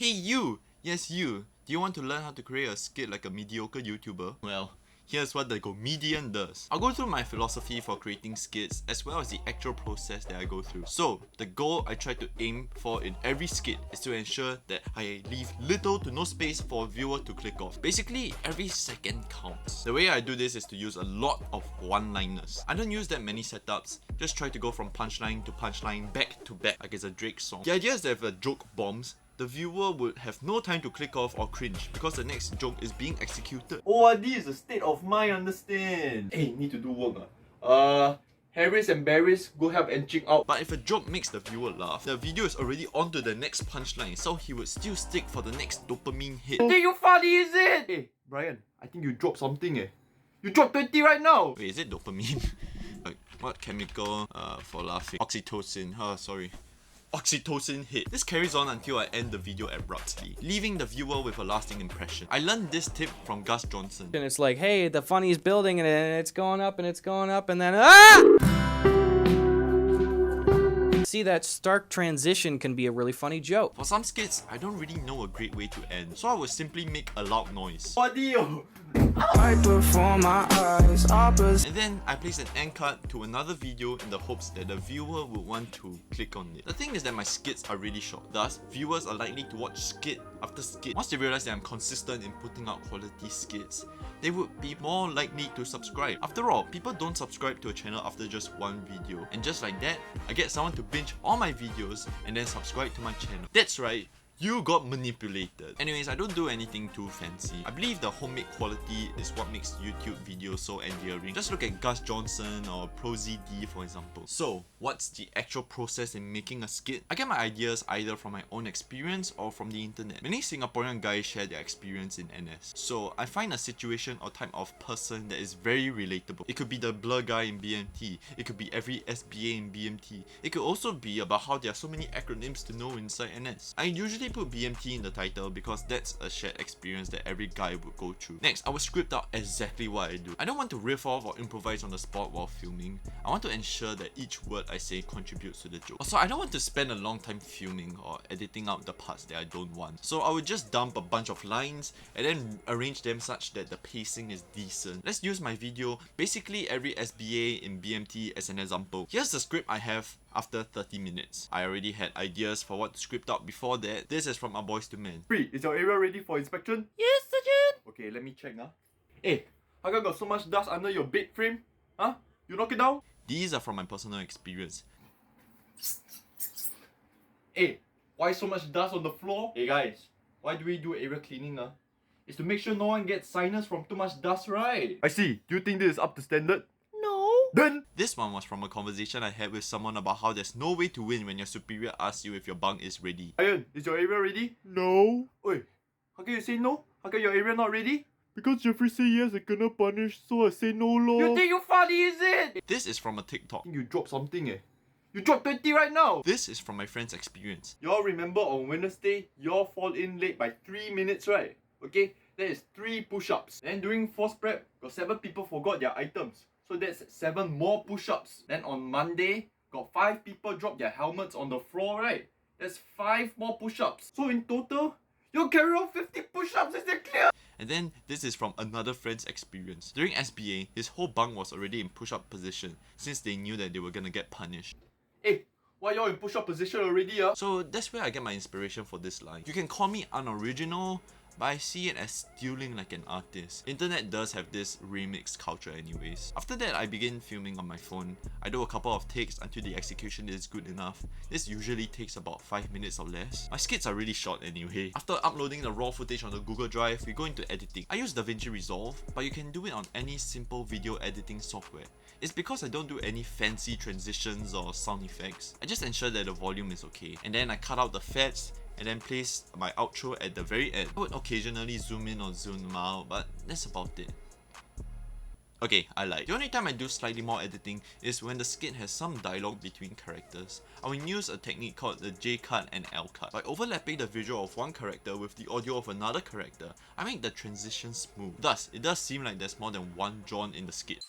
Hey you! Yes you! Do you want to learn how to create a skit like a mediocre YouTuber? Well, here's what the comedian does. I'll go through my philosophy for creating skits as well as the actual process that I go through. So, the goal I try to aim for in every skit is to ensure that I leave little to no space for a viewer to click off. Basically, every second counts. The way I do this is to use a lot of one-liners. I don't use that many setups, just try to go from punchline to punchline back to back like it's a Drake song. The idea is that if a joke bombs, the viewer would have no time to click off or cringe because the next joke is being executed. ORD is a state of mind, understand? Hey, need to do work. Harris and Barris, go help and check out. But if a joke makes the viewer laugh, the video is already on to the next punchline, so he would still stick for the next dopamine hit. Think you funny, is it? Hey, Brian, I think you dropped something You dropped 20 right now! Wait, is it dopamine? Like, what chemical for laughing? Oxytocin, sorry. Oxytocin hit. This carries on until I end the video abruptly, leaving the viewer with a lasting impression. I learned this tip from Gus Johnson. And it's like, hey, the funny's building and it's going up and it's going up and then See, that stark transition can be a really funny joke. For some skits, I don't really know a great way to end, so I would simply make a loud noise. Audio! Right before my eyes, And then I place an end cut to another video in the hopes that the viewer would want to click on it. The thing is that my skits are really short, thus viewers are likely to watch skit after skit. Once they realize that I'm consistent in putting out quality skits, they would be more likely to subscribe. After all, people don't subscribe to a channel after just one video. And just like that, I get someone to binge all my videos and then subscribe to my channel. That's right, you got manipulated. Anyways, I don't do anything too fancy. I believe the homemade quality is what makes YouTube videos so endearing. Just look at Gus Johnson or ProZD for example. So, what's the actual process in making a skit? I get my ideas either from my own experience or from the internet. Many Singaporean guys share their experience in NS. So, I find a situation or type of person that is very relatable. It could be the blur guy in BMT. It could be every SBA in BMT. It could also be about how there are so many acronyms to know inside NS. I usually put BMT in the title because that's a shared experience that every guy would go through. Next, I will script out exactly what I do. I don't want to riff off or improvise on the spot while filming. I want to ensure that each word I say contributes to the joke. Also, I don't want to spend a long time filming or editing out the parts that I don't want. So I would just dump a bunch of lines and then arrange them such that the pacing is decent. Let's use my video, basically every SBA in BMT as an example. Here's the script I have after 30 minutes. I already had ideas for what to script out before that. This is from our boys to men. Free, is your area ready for inspection? Yes, Sergeant! Okay, let me check now. Hey, how come got so much dust under your bed frame? Huh? You knock it down? These are from my personal experience. Hey, why so much dust on the floor? Hey guys, why do we do area cleaning? It's to make sure no one gets sinus from too much dust, right? I see. Do you think this is up to standard? No. Then This one was from a conversation I had with someone about how there's no way to win when your superior asks you if your bunk is ready. Ian, is your area ready? No. Oi, how can you say no? How come your area not ready? Because Jeffrey say yes, I gonna punish, so I say no lor. You think you funny, is it? This is from a TikTok. You dropped something You dropped 20 right now. This is from my friend's experience. Y'all remember on Wednesday, y'all fall in late by 3 minutes, right? Okay, that is 3 push-ups. Then during force prep, got 7 people forgot their items. So that's 7 more push-ups. Then on Monday, got 5 people drop their helmets on the floor, right? That's 5 more push-ups. So in total, you'll carry on 50 push-ups, is that clear? And then this is from another friend's experience. During SBA, his whole bunk was already in push-up position since they knew that they were gonna get punished. Hey, why y'all in push-up position already? So that's where I get my inspiration for this line. You can call me unoriginal, but I see it as stealing like an artist. Internet does have this remix culture anyways. After that, I begin filming on my phone. I do a couple of takes until the execution is good enough. This usually takes about 5 minutes or less. My skits are really short anyway. After uploading the raw footage on the Google Drive, we go into editing. I use DaVinci Resolve, but you can do it on any simple video editing software. It's because I don't do any fancy transitions or sound effects. I just ensure that the volume is okay. And then I cut out the fats and then place my outro at the very end. I would occasionally zoom in or zoom out, but that's about it. Okay, I lied. The only time I do slightly more editing is when the skit has some dialogue between characters. I will use a technique called the J cut and L cut. By overlapping the visual of one character with the audio of another character, I make the transition smooth. Thus, it does seem like there's more than one John in the skit.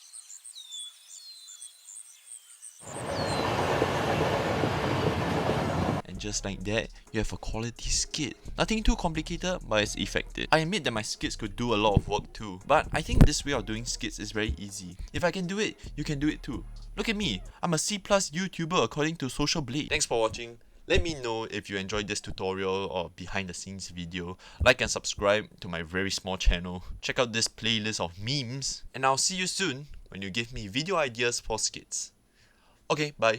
And and just like that, you have a quality skit. Nothing too complicated, but it's effective. I admit that my skits could do a lot of work too, but I think this way of doing skits is very easy. If I can do it, you can do it too. Look at me, I'm a C+ YouTuber according to Social Blade. Thanks for watching. Let me know if you enjoyed this tutorial or behind the scenes video. Like and subscribe to my very small channel. Check out this playlist of memes. And I'll see you soon when you give me video ideas for skits. Okay, bye.